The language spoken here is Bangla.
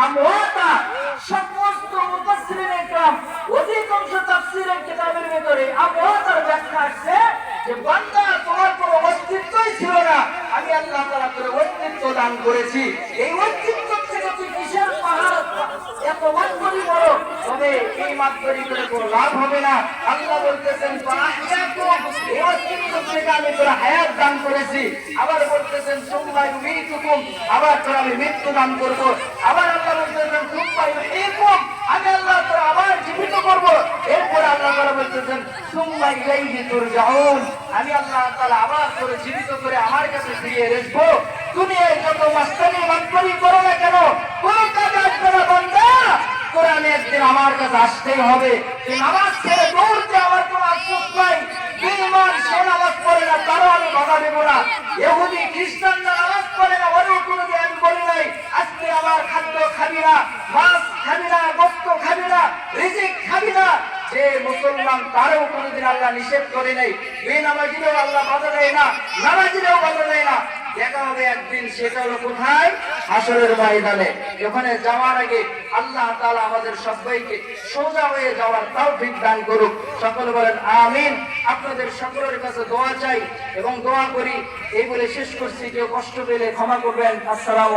আমওয়াতা সমস্ত মুফাসসিরিন ইকরাম অধিকাংশ তাফসীরের কিতাবের ভিতরে আমওয়াতার ব্যাখ্যা আছে যে বান্দা তোমার কোনো অস্তিত্বই ছিল না, আমি আল্লাহ তাআলা তোর অস্তিত্ব দান করেছি। এই অস্তিত্ব থেকে তুই কিসের পাহাড় এত মাত্রই বড়, তবে এই মাত্রই করে কোনো লাভ হবে না। আল্লাহ বলতেছেন এই অস্তিত্ব থেকে আমি তোর হায়াত দান করেছি। আবার বলতেছেন সুম্মা ইউমীতুকুম, আবার তোর আমি মৃত্যু দান করব। আবার আল্লাহ বলতেছেন সুম্মা ইউহয়ীকুম, আমি আল্লাহ তোর আবার জীবিত করব। এরপর আল্লাহ তাআলা বলতেছেন সুম্মা ইলাইহি তুরজাউন, আমি আল্লাহ তাআলা আবার তোর জীবিত করে আমার কাছে ফিরিয়ে রাখবো। দুনিয়ায় যত মাস্তানি করো না কেন, কোন কাজ আসবে না বান্দা, কোরআনে একদিন আমার কাছে আসতেই হবে। এই নামাজ ছেড়ে দৌড়তে আমার কোনো আফসোস নাই। বেঈমান সে নামাজ পড়ে না, তারও আমি বাধা দেব না। ইহুদি খ্রিস্টানরা নামাজ পড়ে না, ওরও কোনোদিন আমি বলি নাই আজকে আমার খাদ্য খাবি না, মাছ খাবি না, গোশত খাবি না, রিজিক খাবি না। যে মুসলমান তারও কোনোদিন আল্লাহ নিষেধ করে নাই। বেনামাজিরেও আল্লাহ বাধা দেয় না, নামাজিরেও বাধা দেয় না। দেখা হবে একদিন, সেটা হলো কোথায়? হাসরের ময়দানে। ওখানে যাওয়ার আগে আল্লাহ তাআলা আমাদের সবাইকে সোজা হয়ে যাওয়ার তৌফিক দান করুক। সকলে বলেন আমিন। আপনাদের সকলের কাছে দোয়া চাই এবং দোয়া করি। এই বলে শেষ করছি। কেউ কষ্ট পেলে ক্ষমা করবেন। আসসালামু